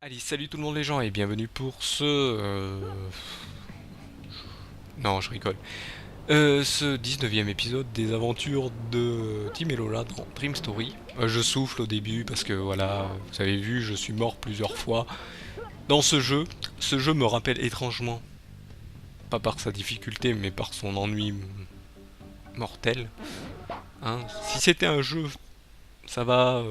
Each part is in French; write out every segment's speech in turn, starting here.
Allez, salut tout le monde les gens et bienvenue pour ce... Non, je rigole. Ce 19e épisode des aventures de Tim et Lola dans Dream Story. Je souffle au début parce que voilà, vous avez vu, je suis mort plusieurs fois dans ce jeu. Ce jeu me rappelle étrangement, pas par sa difficulté, mais par son ennui mortel. Hein. Si c'était un jeu, ça va,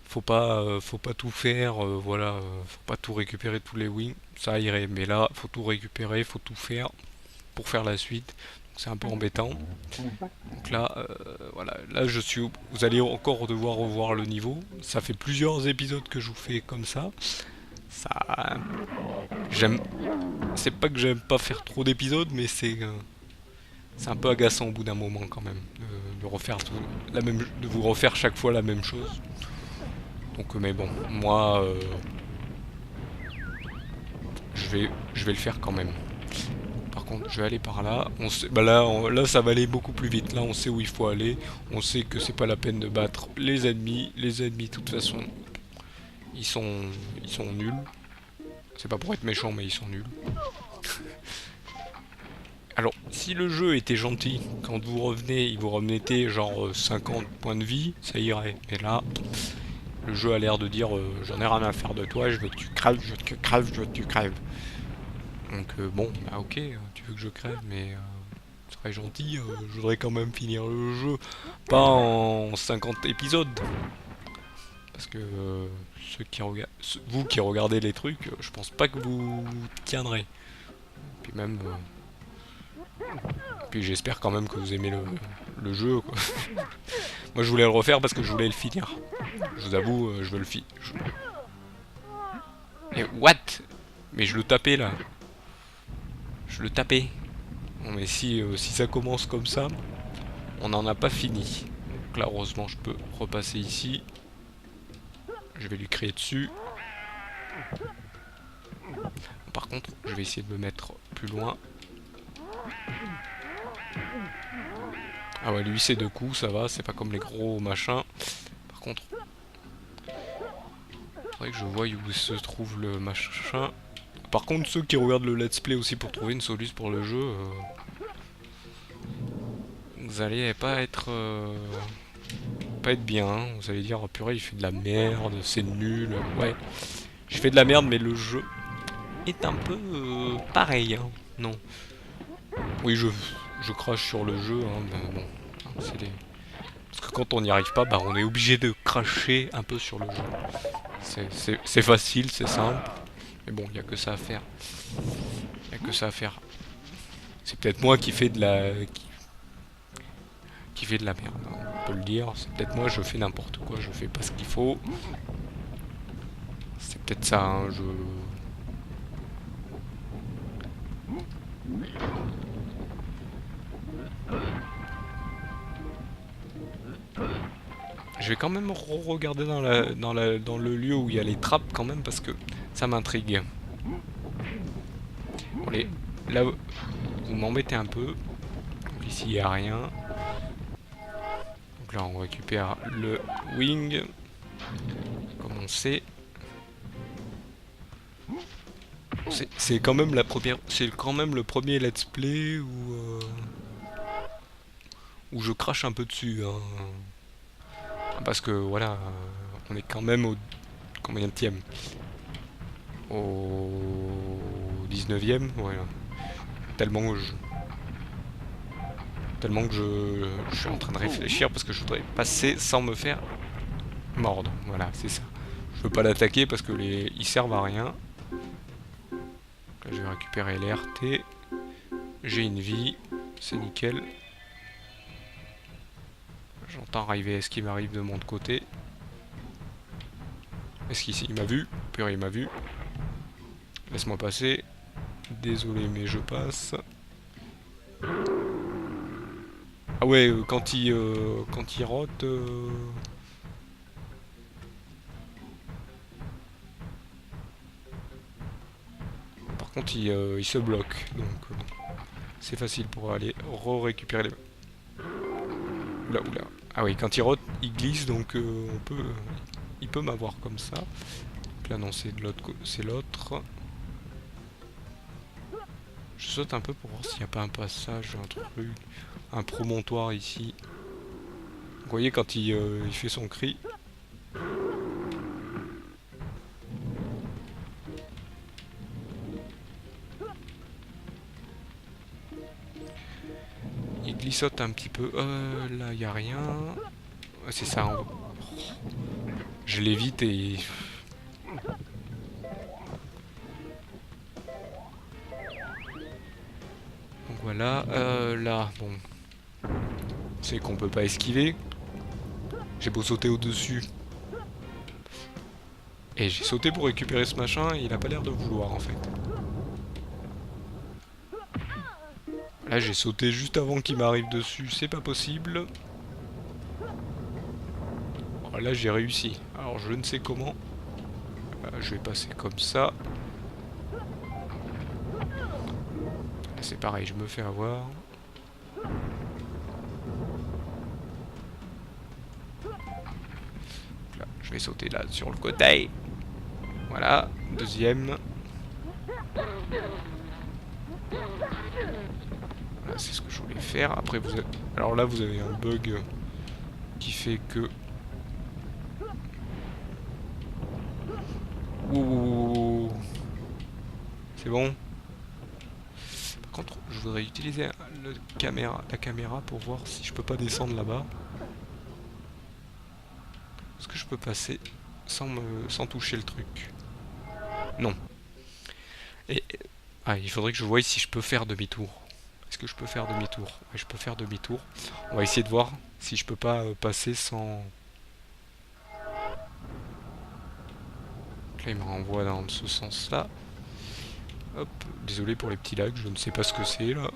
faut pas tout faire, voilà, faut pas tout récupérer tous les wings, ça irait. Mais là, faut tout récupérer, faut tout faire pour faire la suite. C'est un peu embêtant. Donc là, voilà, là je suis. Vous allez encore devoir revoir le niveau. Ça fait plusieurs épisodes que je vous fais comme ça. Ça, j'aime. C'est pas que j'aime pas faire trop d'épisodes, mais c'est un peu agaçant au bout d'un moment quand même de refaire la même, de vous refaire chaque fois la même chose. Donc, mais bon, moi, je vais le faire quand même. Par contre, je vais aller par là. On sait, bah là, là, ça va aller beaucoup plus vite. Là, on sait où il faut aller. On sait que c'est pas la peine de battre les ennemis. Les ennemis, de toute façon, ils sont, ils sont nuls. C'est pas pour être méchant, mais ils sont nuls. Alors, si le jeu était gentil, quand vous revenez, il vous remettait genre 50 points de vie, ça irait. Mais là, le jeu a l'air de dire j'en ai rien à faire de toi, je veux que tu crèves, je veux que tu crèves, je veux que tu crèves. Donc bon, bah ok, tu veux que je crève, mais très gentil, je voudrais quand même finir le jeu, pas en 50 épisodes. Parce que vous qui regardez les trucs, je pense pas que vous tiendrez. Puis même, puis j'espère quand même que vous aimez le jeu, quoi. Moi je voulais le refaire parce que je voulais le finir. Je vous avoue, je veux le finir. Et what? Mais je le tapais là. Je le tapais. Bon, mais si ça commence comme ça, on n'en a pas fini. Donc là, heureusement, je peux repasser ici. Je vais lui crier dessus. Par contre, je vais essayer de me mettre plus loin. Ah ouais, lui c'est deux coups, ça va, c'est pas comme les gros machins. Par contre, faudrait que je voie où se trouve le machin. Par contre, ceux qui regardent le let's play aussi pour trouver une solution pour le jeu, vous allez pas être bien. Hein. Vous allez dire, oh, purée, il fait de la merde, c'est nul. Ouais, je fais de la merde, mais le jeu est un peu pareil. Hein. Non. Oui, je crache sur le jeu, hein, mais bon. Hein, parce que quand on n'y arrive pas, bah, on est obligé de cracher un peu sur le jeu. C'est facile, c'est simple. Mais bon, il n'y a que ça à faire. Il n'y a que ça à faire. C'est peut-être moi qui fais qui fait de la merde. Hein, on peut le dire. C'est peut-être moi, je fais n'importe quoi. Je fais pas ce qu'il faut. C'est peut-être ça, hein, Je vais quand même regarder dans le lieu où il y a les trappes quand même parce que ça m'intrigue. Bon, là, vous m'embêtez un peu. Donc ici, il n'y a rien. Donc là, on récupère le wing. Comme on sait. C'est quand même la première. C'est quand même le premier let's play où je crache un peu dessus. Hein. Parce que voilà, on est quand même au combienième? Au 19e, voilà. Tellement que je, tellement que je suis en train de réfléchir parce que je voudrais passer sans me faire mordre. Voilà, c'est ça. Je veux pas l'attaquer parce que ils servent à rien. Là, je vais récupérer les RT. J'ai une vie, c'est nickel. J'entends arriver ce qui m'arrive de mon côté. Est-ce qu'ici il m'a vu? Purée, il m'a vu. Laisse-moi passer. Désolé, mais je passe. Ah ouais, quand il rote. Par contre, il se bloque. Donc, c'est facile pour aller récupérer les. Oula, oula. Ah oui, quand il rote, il glisse, donc il peut m'avoir comme ça. Donc là non, c'est de l'autre, c'est l'autre. Je saute un peu pour voir s'il n'y a pas un passage, un truc, un promontoire ici. Vous voyez quand il fait son cri. Il glissote un petit peu. Là, il n'y a rien. C'est ça. Je l'évite et... Donc voilà. Là, bon. C'est qu'on peut pas esquiver. J'ai beau sauter au-dessus. Et j'ai sauté pour récupérer ce machin et il a pas l'air de vouloir en fait. Là j'ai sauté juste avant qu'il m'arrive dessus, c'est pas possible. Oh, là j'ai réussi. Alors je ne sais comment. Je vais passer comme ça. Là c'est pareil, je me fais avoir. Là, je vais sauter là sur le côté. Voilà, deuxième. Voilà, c'est ce que je voulais faire. Après vous avez... Alors là vous avez un bug qui fait que... Ouh. C'est bon. Par contre, je voudrais utiliser la caméra pour voir si je peux pas descendre là-bas. Est-ce que je peux passer sans toucher le truc? Non. Et il faudrait que je voie si je peux faire demi-tour. Est-ce que je peux faire demi-tour? Ouais, je peux faire demi-tour. On va essayer de voir si je peux pas passer sans... Là, il me renvoie dans ce sens-là. Hop, désolé pour les petits lags, je ne sais pas ce que c'est là.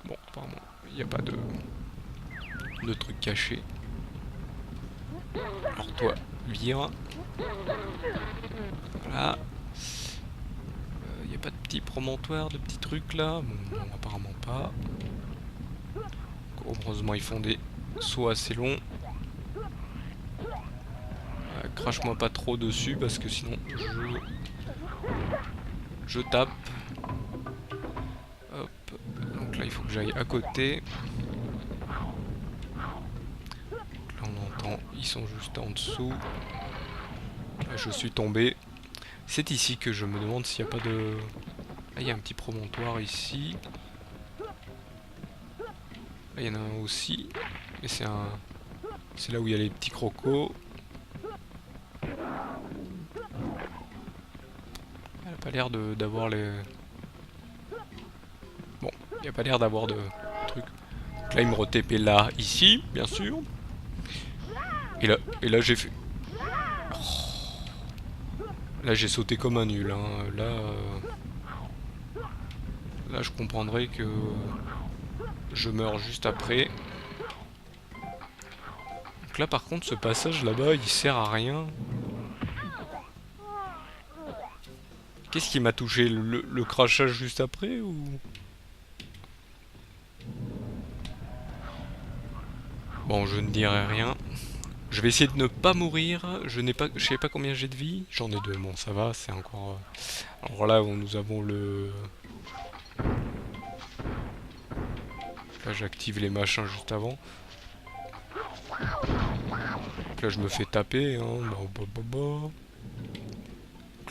Bon, apparemment, il n'y a pas de truc caché. Alors toi, vire. Voilà. Il n'y a pas de petit promontoire, de petits trucs là. Bon, apparemment pas. Donc, heureusement, ils font des sauts assez longs. Crache-moi pas trop dessus parce que sinon je tape. Hop. Donc là il faut que j'aille à côté. Donc là on entend, ils sont juste en dessous. Là je suis tombé. C'est ici que je me demande s'il n'y a pas de... Là il y a un petit promontoire ici. Là il y en a un aussi. Mais c'est là où il y a les petits crocos. Elle a pas l'air d'avoir les... Bon, il n'y a pas l'air d'avoir de trucs. Donc là, il me re-TP là, ici, bien sûr. Et là j'ai fait... Oh. Là, j'ai sauté comme un nul. Hein. Là, je comprendrais que je meurs juste après. Donc là, par contre, ce passage là-bas, il sert à rien. Qu'est-ce qui m'a touché? Le crachage juste après ou... Bon, je ne dirai rien. Je vais essayer de ne pas mourir. Je sais pas combien j'ai de vie. J'en ai 2. Bon, ça va, c'est encore... Alors là, nous avons le... Là, j'active les machins juste avant. Donc là, je me fais taper. Hein. Donc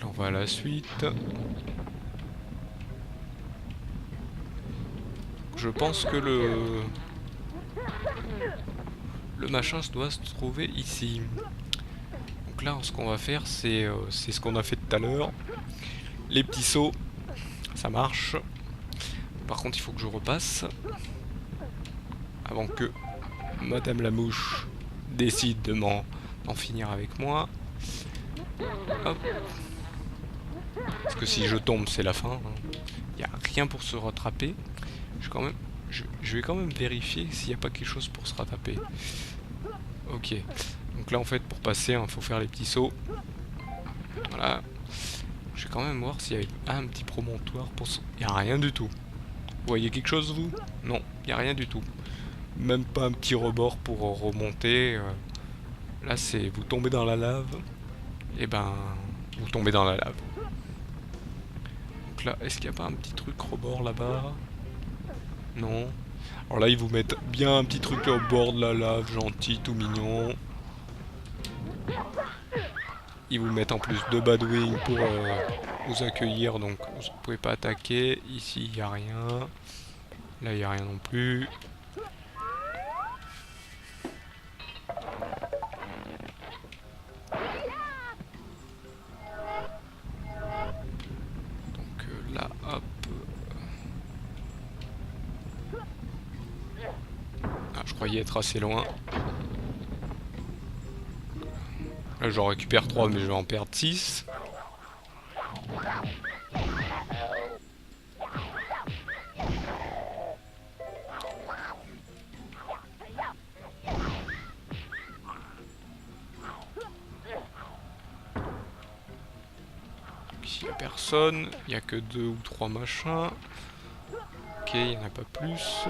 là, on va à la suite. Je pense que le machin doit se trouver ici. Donc là, ce qu'on va faire, c'est ce qu'on a fait tout à l'heure. Les petits sauts, ça marche. Par contre, il faut que je repasse. Avant que Madame la Mouche décide de d'en finir avec moi. Hop. Parce que si je tombe, c'est la fin. Il n'y a rien pour se rattraper. Je vais quand même vérifier s'il n'y a pas quelque chose pour se rattraper. Ok. Donc là, en fait, pour passer, il faut faire les petits sauts. Voilà. Je vais quand même voir s'il y a un petit promontoire pour... Il n'y a rien du tout. Vous voyez quelque chose, vous? Non, il n'y a rien du tout. même pas un petit rebord pour remonter. Là, c'est vous tombez dans la lave, et ben, vous tombez dans la lave. Donc là, est-ce qu'il n'y a pas un petit truc rebord là-bas? Non. Alors là, ils vous mettent bien un petit truc au bord de la lave, gentil, tout mignon. Ils vous mettent en plus deux badwings pour vous accueillir, donc vous ne pouvez pas attaquer. Ici, il n'y a rien. Là, il n'y a rien non plus. Donc là, hop. Ah, je croyais être assez loin. Là, j'en récupère 3, mais je vais en perdre 6. Ici, il n'y a personne. Il n'y a que 2 ou 3 machins. Ok, il n'y en a pas plus.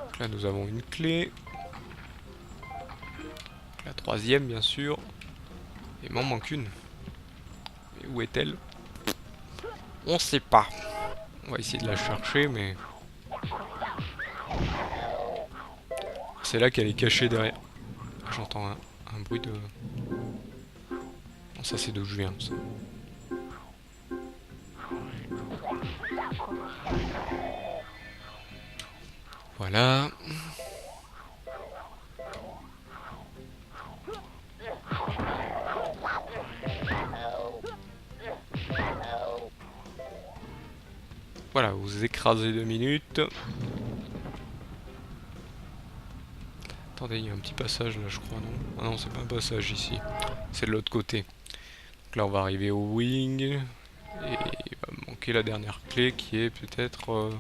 Donc là, nous avons une clé. La troisième, bien sûr. Il m'en manque une. Mais où est-elle? On sait pas. On va essayer de la chercher, mais... C'est là qu'elle est cachée derrière. J'entends un bruit de... Non, ça c'est d'où je viens, ça. Voilà. Voilà, vous écrasez 2 minutes. Attendez, il y a un petit passage là, je crois, non? Ah non, c'est pas un passage ici. C'est de l'autre côté. Donc là, on va arriver au wing. Et il va me manquer la dernière clé qui est peut-être...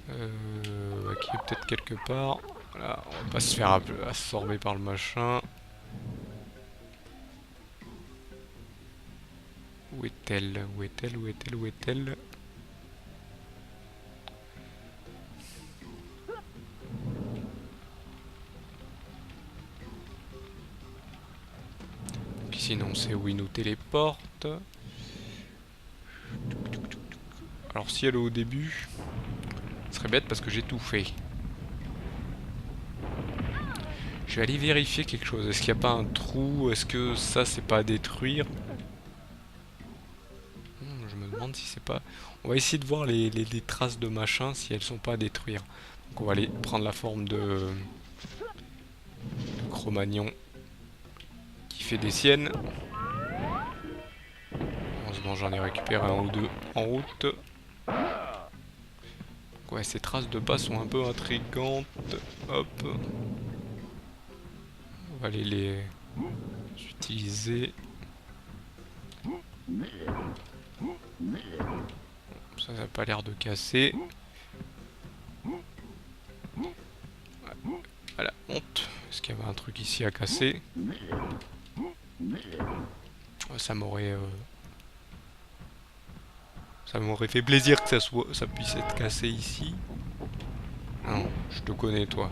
qui est peut-être quelque part. Voilà, on va pas se faire absorber par le machin. Où est-elle? Où est-elle? Où est-elle? Où est-elle? Sinon, c'est où il nous téléporte. Alors, si elle est au début, ce serait bête parce que j'ai tout fait. Je vais aller vérifier quelque chose. Est-ce qu'il n'y a pas un trou? Est-ce que ça, c'est pas à détruire? Je me demande si c'est pas... On va essayer de voir les traces de machin, si elles sont pas à détruire. Donc on va aller prendre la forme de Cro-Magnon qui fait des siennes. Heureusement, j'en ai récupéré un ou deux en route. Donc ouais, ces traces de pas sont un peu intrigantes. Hop. On va aller les utiliser. Ça n'a pas l'air de casser. Voilà, honte. Est-ce qu'il y avait un truc ici à casser? Ça m'aurait fait plaisir que ça puisse être cassé ici. Non, je te connais toi.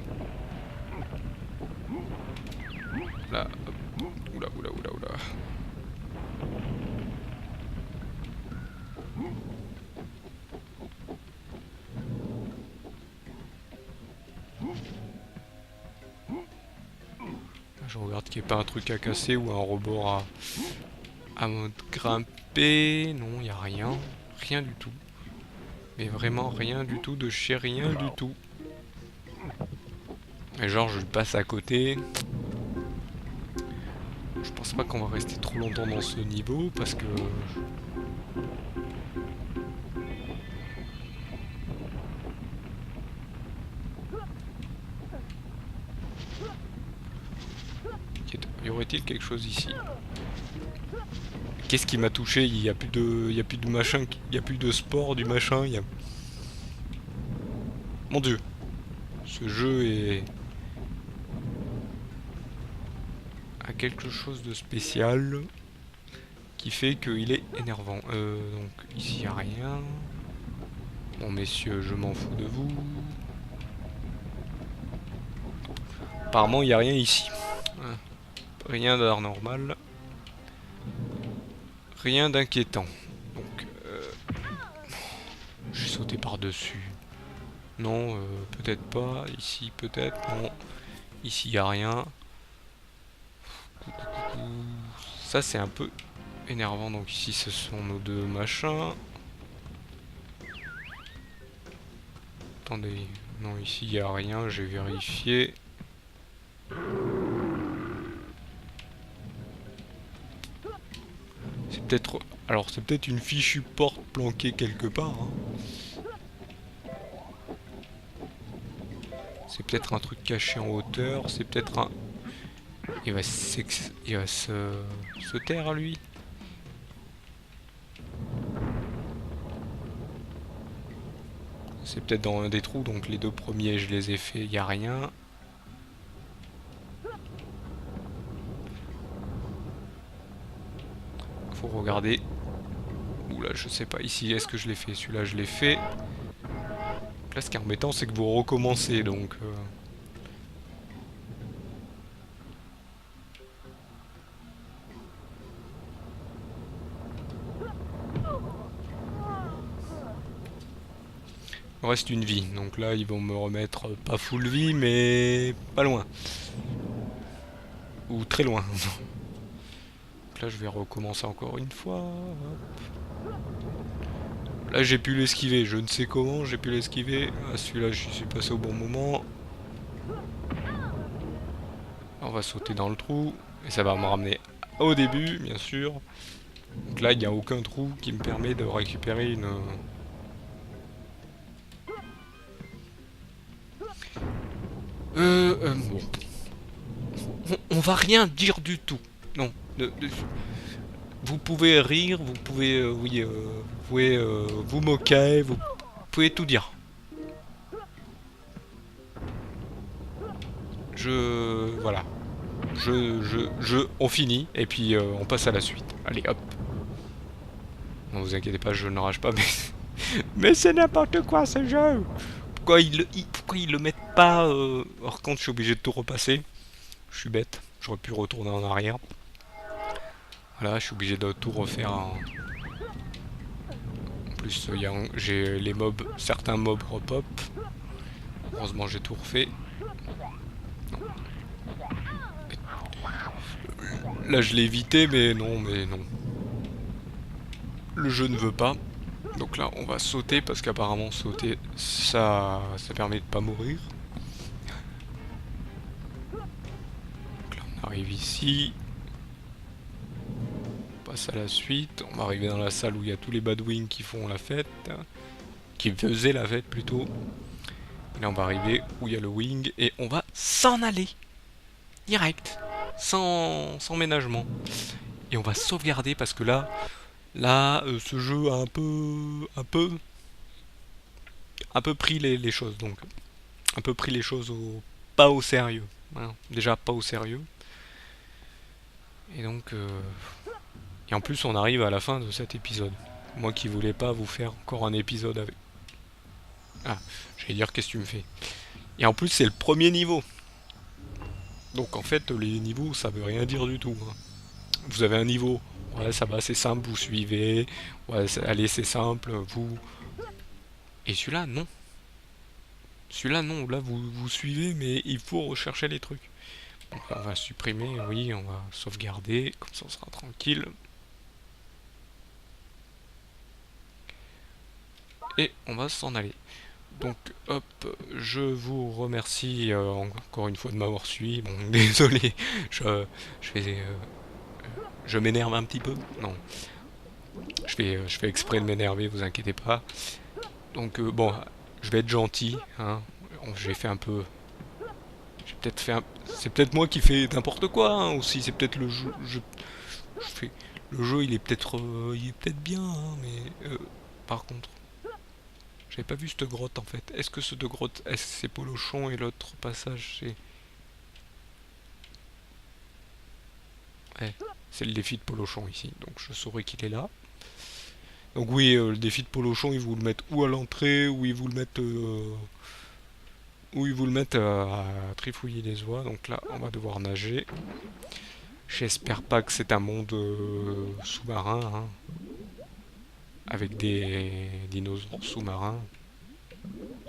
Là, hop. Oula, oula, oula, oula. Je regarde qu'il n'y ait pas un truc à casser ou un rebord à grimper. Non, il n'y a rien. Rien du tout. Mais vraiment rien du tout, de chez rien du tout. Et genre, je passe à côté. Je pense pas qu'on va rester trop longtemps dans ce niveau parce que... Y aurait-il quelque chose ici? Qu'est-ce qui m'a touché? Il y a plus de machin, il y a plus de sport du machin. Mon Dieu, ce jeu est a quelque chose de spécial qui fait qu'il est énervant. Donc ici il n'y a rien. Bon messieurs, je m'en fous de vous. Apparemment il n'y a rien ici. Rien d'anormal. Rien d'inquiétant. Donc j'ai sauté par-dessus. Non, peut-être pas. Ici peut-être. Non. Ici il n'y a rien. Ça c'est un peu énervant. Donc ici ce sont nos deux machins. Attendez. Non, ici il n'y a rien. J'ai vérifié. C'est peut-être... Alors c'est peut-être une fichue porte planquée quelque part. Hein. C'est peut-être un truc caché en hauteur. C'est peut-être un... Il va se taire lui. C'est peut-être dans un des trous. Donc les deux premiers je les ai fait. Il n'y a rien. Faut regarder. Oula, je sais pas. Ici, est-ce que je l'ai fait? Celui-là, je l'ai fait. Là, ce qui est embêtant, c'est que vous recommencez, donc... Il reste une vie. Donc là, ils vont me remettre pas full vie, mais pas loin. Ou très loin. Donc là, je vais recommencer encore une fois. Hop. Là, j'ai pu l'esquiver. Je ne sais comment, j'ai pu l'esquiver. Ah, celui-là, je suis passé au bon moment. On va sauter dans le trou. Et ça va me ramener au début, bien sûr. Donc là, il n'y a aucun trou qui me permet de récupérer une... bon. On va rien dire du tout. Non. Vous pouvez rire, vous pouvez... oui, vous pouvez vous moquer, vous pouvez tout dire. Voilà. On finit, et puis on passe à la suite. Allez, hop. Non, vous inquiétez pas, je ne rage pas, mais... mais c'est n'importe quoi, ce jeu. Pourquoi ils le mettent pas hors compte, je suis obligé de tout repasser. Je suis bête, j'aurais pu retourner en arrière. Voilà, je suis obligé de tout refaire. En plus, j'ai les mobs, certains mobs repop. Heureusement, j'ai tout refait. Non. Là, je l'ai évité, mais non. Le jeu ne veut pas. Donc là, on va sauter parce qu'apparemment sauter, ça permet de pas mourir. Donc là, on arrive ici. On passe à la suite. On va arriver dans la salle où il y a tous les Badwings qui font la fête. Qui faisaient la fête plutôt. Et là, on va arriver où il y a le wing et on va s'en aller. Direct. Sans ménagement. Et on va sauvegarder parce que là, ce jeu a un peu pris les choses. Donc, un peu pris les choses pas au sérieux. Voilà. Déjà pas au sérieux. Et donc, et en plus, on arrive à la fin de cet épisode. Moi qui voulais pas vous faire encore un épisode avec. Ah, j'allais dire qu'est-ce que tu me fais. Et en plus, c'est le premier niveau. Donc en fait, les niveaux, ça veut rien dire du tout. Hein. Vous avez un niveau, ouais, ça va, c'est simple, vous suivez. Ouais, allez, c'est simple, vous. Et celui-là, non. Celui-là, non. Là, vous suivez, mais il faut rechercher les trucs. Donc, on va supprimer, oui, on va sauvegarder, comme ça on sera tranquille. Et on va s'en aller. Donc, hop, je vous remercie encore une fois de m'avoir suivi. Bon, désolé, je m'énerve un petit peu. Non, je fais exprès de m'énerver, vous inquiétez pas. Donc, bon, je vais être gentil. Hein. J'ai fait un peu. J'ai peut-être fait un. C'est peut-être moi qui fais n'importe quoi hein, aussi. C'est peut-être le jeu. Je fais. Le jeu, il est peut-être bien, hein, mais par contre. J'avais pas vu cette grotte en fait. Est-ce que cette grotte, est-ce que c'est Polochon et l'autre passage c'est... c'est le défi de Polochon ici, donc je saurai qu'il est là. Donc oui, le défi de Polochon, ils vous le mettent ou à l'entrée, ou ils vous le mettent à trifouiller les oies. Donc là, on va devoir nager. J'espère pas que c'est un monde sous-marin, hein, avec des dinosaures sous-marins.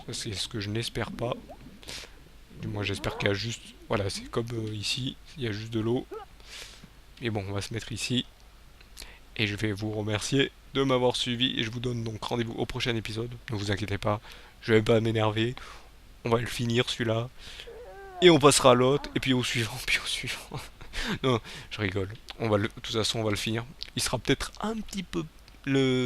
Ça, c'est ce que je n'espère pas. Du moins, j'espère qu'il y a juste... Voilà, c'est comme ici, il y a juste de l'eau. Mais bon, on va se mettre ici. Et je vais vous remercier de m'avoir suivi. Et je vous donne donc rendez-vous au prochain épisode. Ne vous inquiétez pas, je vais pas m'énerver. On va le finir celui-là. Et on passera à l'autre. Et puis au suivant, puis au suivant. Non, je rigole. De toute façon, on va le finir. Il sera peut-être un petit peu...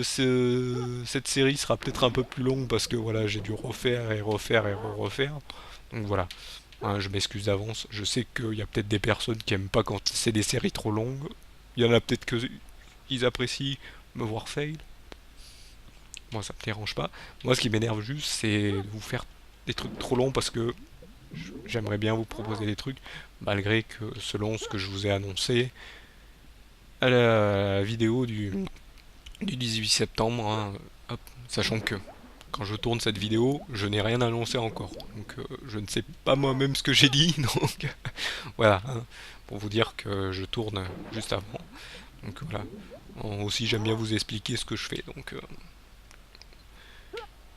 Cette série sera peut-être un peu plus longue parce que voilà, j'ai dû refaire et refaire et refaire. Donc voilà, hein, je m'excuse d'avance. Je sais qu'il y a peut-être des personnes qui aiment pas quand c'est des séries trop longues. Il y en a peut-être que ils apprécient me voir fail. Moi, ça me dérange pas. Moi, ce qui m'énerve juste, c'est de vous faire des trucs trop longs parce que j'aimerais bien vous proposer des trucs, malgré que selon ce que je vous ai annoncé à la vidéo du 18 septembre, hein, hop, sachant que quand je tourne cette vidéo, je n'ai rien annoncé encore. Donc je ne sais pas moi-même ce que j'ai dit, donc voilà, hein, pour vous dire que je tourne juste avant. Donc voilà. Aussi j'aime bien vous expliquer ce que je fais, donc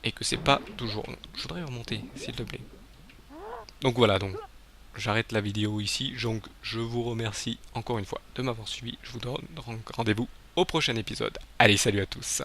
et que c'est pas toujours long. Je voudrais remonter, s'il te plaît. Donc voilà, donc j'arrête la vidéo ici. Donc je vous remercie encore une fois de m'avoir suivi. Je vous donne rendez-vous au prochain épisode. Allez, salut à tous.